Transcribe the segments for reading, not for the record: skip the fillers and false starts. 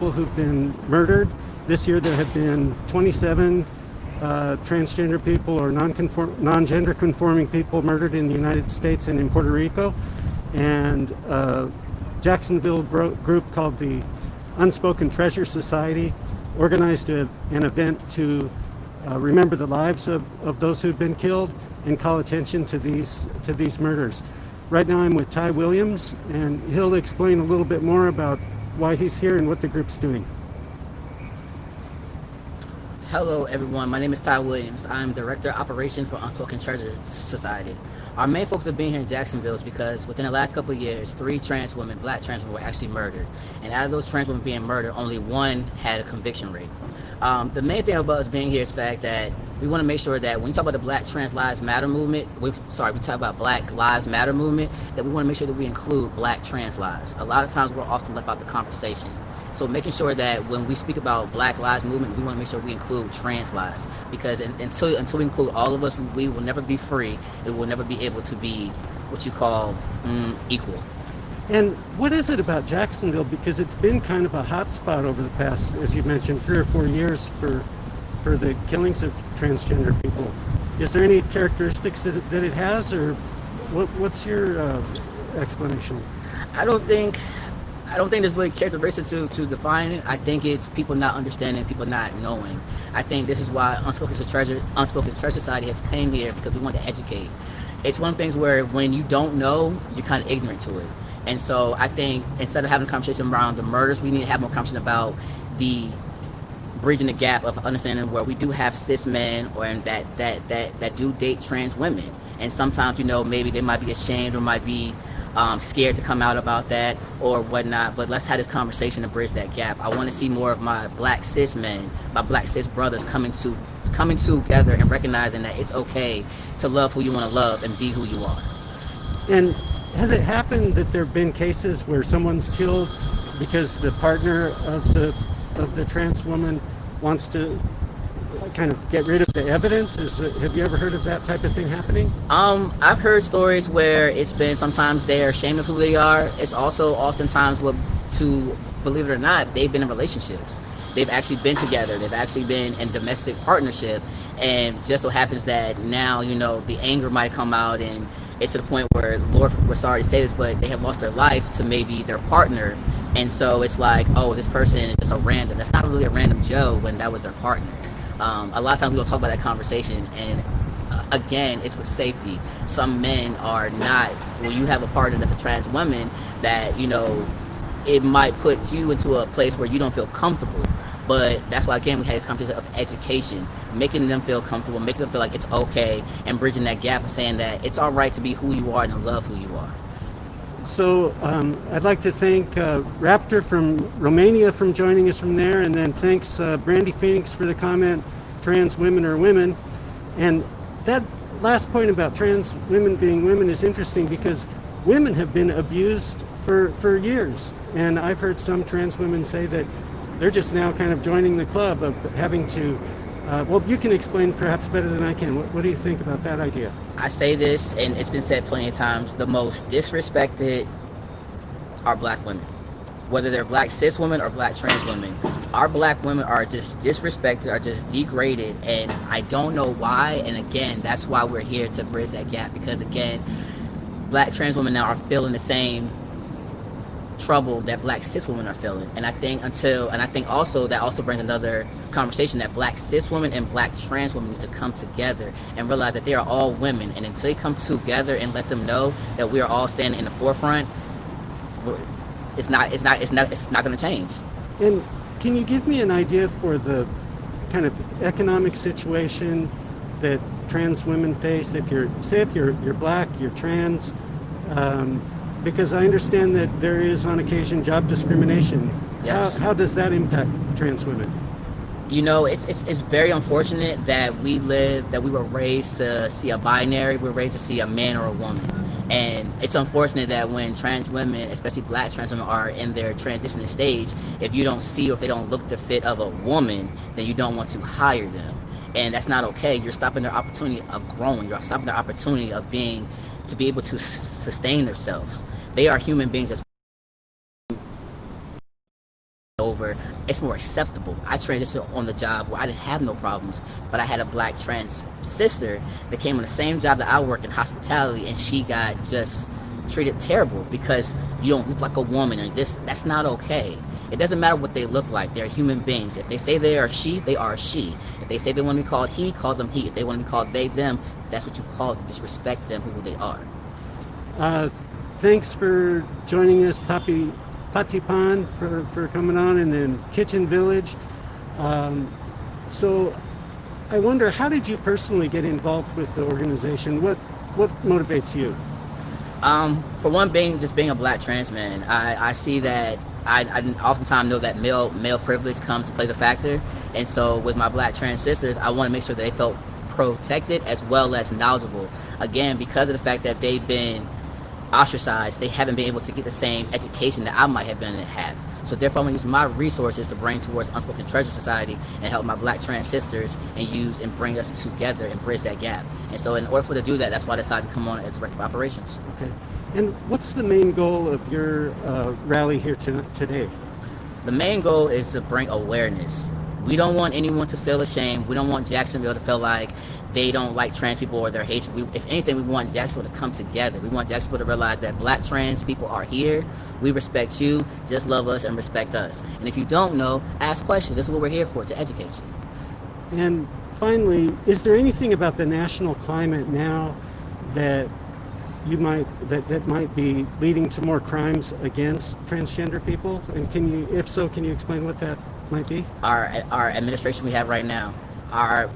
people who've been murdered. This year there have been 27 transgender people or non-gender conforming people murdered in the United States and in Puerto Rico. And Jacksonville group called the Unspoken Treasure Society organized an event to remember the lives of those who've been killed and call attention to these murders. Right now I'm with Ty Williams, and he'll explain a little bit more about why he's here and what the group's doing. Hello everyone, my name is Ty Williams. I'm Director of Operations for Unspoken Treasure Society. Our main focus of being here in Jacksonville is because within the last couple of years, 3 trans women, black trans women, were actually murdered. And out of those trans women being murdered, only 1 had a conviction rate. The main thing about us being here is the fact that we want to make sure that when you talk about the Black Trans Lives Matter movement, we talk about Black Lives Matter movement, that we want to make sure that we include black trans lives. A lot of times we're often left out the conversation. So making sure that when we speak about Black Lives Movement, we want to make sure we include trans lives, because until we include all of us, we will never be free. It will never be able to be what you call equal. And what is it about Jacksonville? Because it's been kind of a hot spot over the past, as you mentioned, 3 or 4 years for the killings of transgender people. Is there any characteristics that it has, or what's your explanation? I don't think there's really characteristics to define it. I think it's people not understanding, people not knowing. I think this is why Unspoken Treasure Society has came here, because we want to educate. It's one of the things where when you don't know, you're kind of ignorant to it. And so I think instead of having a conversation around the murders, we need to have more conversation about the bridging the gap of understanding where we do have cis men or that do date trans women. And sometimes, maybe they might be ashamed or might be scared to come out about that or whatnot, but let's have this conversation to bridge that gap. I want to see more of my black cis men, my black cis brothers coming together and recognizing that it's okay to love who you want to love and be who you are. And has it happened that there have been cases where someone's killed because the partner of the trans woman wants to kind of get rid of the evidence? Have you ever heard of that type of thing happening? I've heard stories where it's been sometimes they're ashamed of who they are. It's also oftentimes believe it or not, they've been in relationships. They've actually been together. They've actually been in domestic partnership, and just so happens that now the anger might come out, and it's to the point where, Lord, we're sorry to say this, but they have lost their life to maybe their partner. And so it's like, oh, this person is just a random. That's not really a random Joe when that was their partner. A lot of times we don't talk about that conversation, and again, it's with safety. Some men are not, when you have a partner that's a trans woman, that it might put you into a place where you don't feel comfortable. But that's why, again, we had this conversation of education, making them feel comfortable, making them feel like it's okay, and bridging that gap and saying that it's all right to be who you are and to love who you are. So I'd like to thank Raptor from Romania for joining us from there, and then thanks Brandy Phoenix for the comment, trans women are women. And that last point about trans women being women is interesting, because women have been abused for years. And I've heard some trans women say that they're just now kind of joining the club of having to, well, you can explain perhaps better than I can. What do you think about that idea? I say this, and it's been said plenty of times, the most disrespected are black women. Whether they're black cis women or black trans women, our black women are just disrespected, are just degraded, and I don't know why. And again, that's why we're here, to bridge that gap, because again, black trans women now are feeling the same trouble that black cis women are feeling. And I think also that also brings another conversation, that black cis women and black trans women need to come together and realize that they are all women, and until they come together and let them know that we are all standing in the forefront, it's not going to change. And can you give me an idea for the kind of economic situation that trans women face if you're black, you're trans? Because I understand that there is on occasion job discrimination. Yes. How does that impact trans women? It's very unfortunate that we were raised to see a binary, we were raised to see a man or a woman. And it's unfortunate that when trans women, especially black trans women, are in their transitioning stage, if you don't see or if they don't look the fit of a woman, then you don't want to hire them. And that's not okay. You're stopping their opportunity of growing. You're stopping their opportunity of to be able to sustain themselves. They are human beings as over. Moreover, it's more acceptable. I transitioned on the job where I didn't have no problems, but I had a black trans sister that came on the same job that I work in hospitality, and she got just treated terrible because you don't look like a woman, and that's not okay. It doesn't matter what they look like. They're human beings. If they say they are she, they are she. If they say they want to be called he, call them he. If they want to be called they, them, that's what you call them. Just respect them who they are. Thanks for joining us, Patipan, for coming on, and then Kitchen Village. So I wonder, how did you personally get involved with the organization? What motivates you? For one, being a black trans man, I see that I oftentimes know that male privilege comes to play the factor, and so with my black trans sisters, I want to make sure that they felt protected as well as knowledgeable. Again, because of the fact that they've been ostracized, they haven't been able to get the same education that I might have been and have. So therefore, I'm going to use my resources to bring towards Unspoken Treasure Society and help my black trans sisters and bring us together and bridge that gap. And so in order for to do that, that's why I decided to come on as Director of Operations. Okay. And what's the main goal of your rally here today? The main goal is to bring awareness. We don't want anyone to feel ashamed. We don't want Jacksonville to feel like they don't like trans people or they're hatred. If anything, we want Jacksonville to come together. We want Jacksonville to realize that black trans people are here. We respect you. Just love us and respect us. And if you don't know, ask questions. This is what we're here for, to educate you. And finally, is there anything about the national climate now that that might be leading to more crimes against transgender people? And if so, can you explain what that might be? Our administration we have right now, our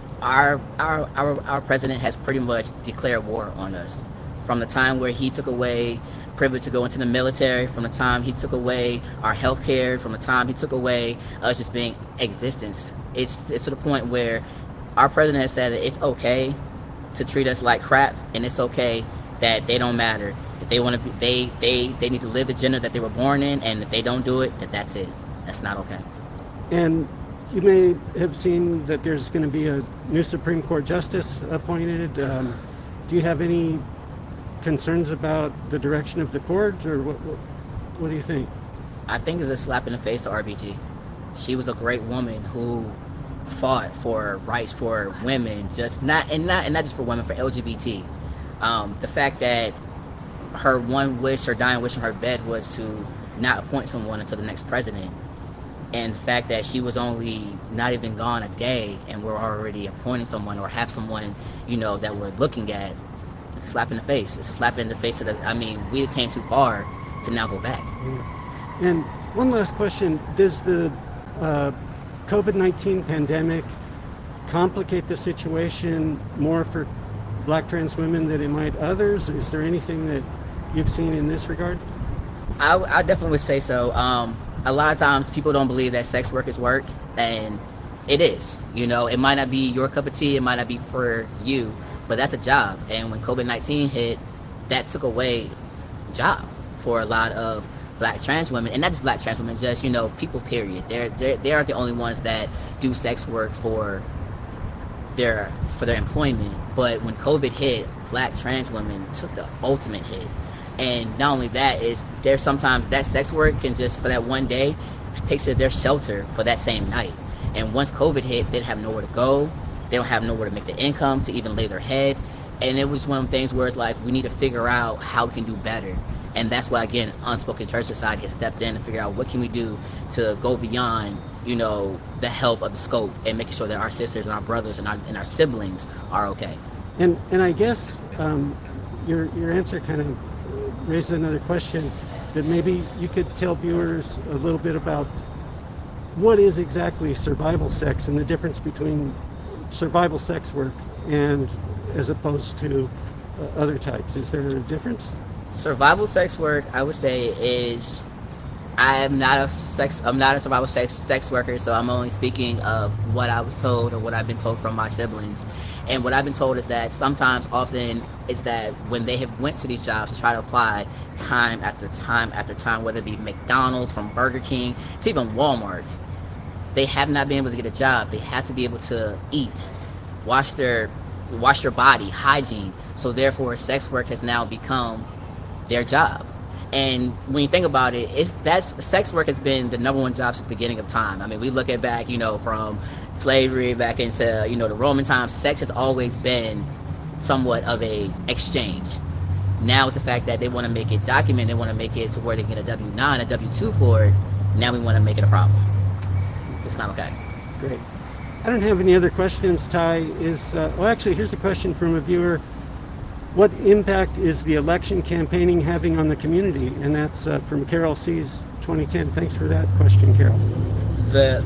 president has pretty much declared war on us. From the time where he took away privilege to go into the military, from the time he took away our health care, from the time he took away us just being existence, it's to the point where our president has said that it's okay to treat us like crap, and it's okay that they don't matter. If they want to be, they need to live the gender that they were born in, and if they don't do it, that's it. That's not okay. And you may have seen that there's going to be a new Supreme Court justice appointed. Do you have any concerns about the direction of the court, or what do you think? I think it's a slap in the face to RBG. She was a great woman who fought for rights for women, not just for women, for LGBT. The fact that her dying wish in her bed was to not appoint someone until the next president, and the fact that she was only not even gone a day and we're already appointing someone or have someone, that we're looking at, it's a slap in the face. It's a slap in the face we came too far to now go back. And one last question, does the COVID-19 pandemic complicate the situation more for black trans women than it might others? Is there anything that you've seen in this regard? I definitely would say so. A lot of times people don't believe that sex work is work, and it is. It might not be your cup of tea, it might not be for you, but that's a job. And when COVID-19 hit, that took away job for a lot of black trans women, and not just black trans women, just people period. They aren't the only ones that do sex work for their employment. But when COVID hit, black trans women took the ultimate hit. And not only that, is there sometimes that sex work can just for that one day takes their shelter for that same night. And once COVID hit, they didn't have nowhere to go. They don't have nowhere to make the income to even lay their head. And it was one of the things where it's like we need to figure out how we can do better. And that's why, again, Unspoken Treasure Society has stepped in to figure out what can we do to go beyond, the help of the scope and making sure that our sisters and our brothers and our siblings are okay. And I guess your answer kind of raises another question that maybe you could tell viewers a little bit about what is exactly survival sex and the difference between survival sex work and as opposed to other types. Is there a difference? Survival sex work, I would say, is I'm not a survival sex worker, so I'm only speaking of what I was told or what I've been told from my siblings. And what I've been told is that often is that when they have went to these jobs to try to apply time after time after time, whether it be McDonald's, from Burger King to even Walmart, they have not been able to get a job. They have to be able to eat, wash their body, hygiene. So therefore, sex work has now become their job. And when you think about it, sex work has been the number one job since the beginning of time. I mean, we look at back, from slavery back into, the Roman times. Sex has always been somewhat of a exchange. Now it's the fact that they want to make it documented. They want to make it to where they can get a W-9, a W-2 for it. Now we want to make it a problem. It's not okay. Great. I don't have any other questions. Ty, actually, here's a question from a viewer. What impact is the election campaigning having on the community? And that's from Carol C's 2010. Thanks for that question, Carol.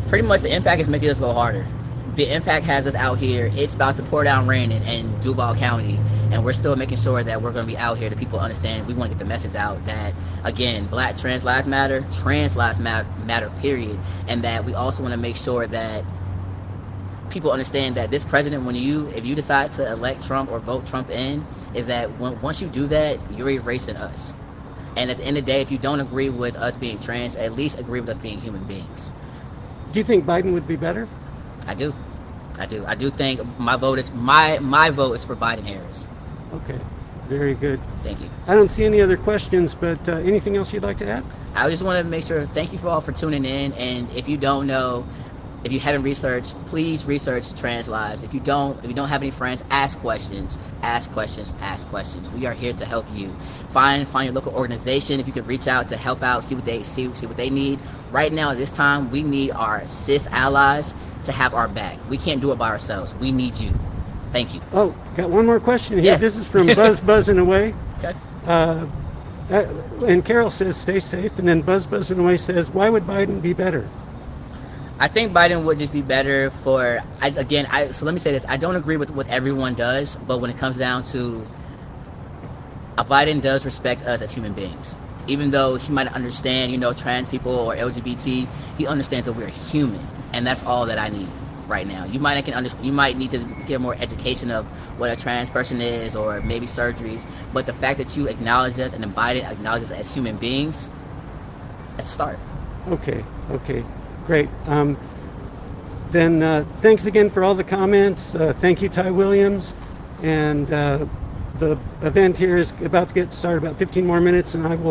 Pretty much the impact is making us go harder. The impact has us out here. It's about to pour down rain in Duval County, and we're still making sure that we're going to be out here, that people understand. We want to get the message out that, again, Black trans lives matter, period, and that we also want to make sure that people understand that this president, if you decide to elect Trump or vote Trump in, is that once you do that, you're erasing us. And at the end of the day, if you don't agree with us being trans, at least agree with us being human beings. Do you think Biden would be better? I do. I do think my vote is my vote is for Biden-Harris. Okay, very good. Thank you. I don't see any other questions, but anything else you'd like to add? I just want to make sure, thank you all for tuning in, and if you don't know, if you haven't researched, please research trans lives. If you don't have any friends, ask questions. We are here to help you. Find your local organization. If you could reach out to help out, see what they need. Right now, at this time, we need our cis allies to have our back. We can't do it by ourselves. We need you. Thank you. Oh, got one more question here. Yeah. This is from Buzzing Away. Okay. And Carol says, stay safe. And then Buzzing Away says, why would Biden be better? I think Biden would just be better so let me say this. I don't agree with what everyone does, but when it comes down to, Biden does respect us as human beings. Even though he might understand, trans people or LGBT, he understands that we're human. And that's all that I need right now. You might need to get more education of what a trans person is, or maybe surgeries. But the fact that you acknowledge us and then Biden acknowledges us as human beings, that's a start. Okay, great. Then thanks again for all the comments. Thank you, Ty Williams. And the event here is about to get started, about 15 more minutes, and I will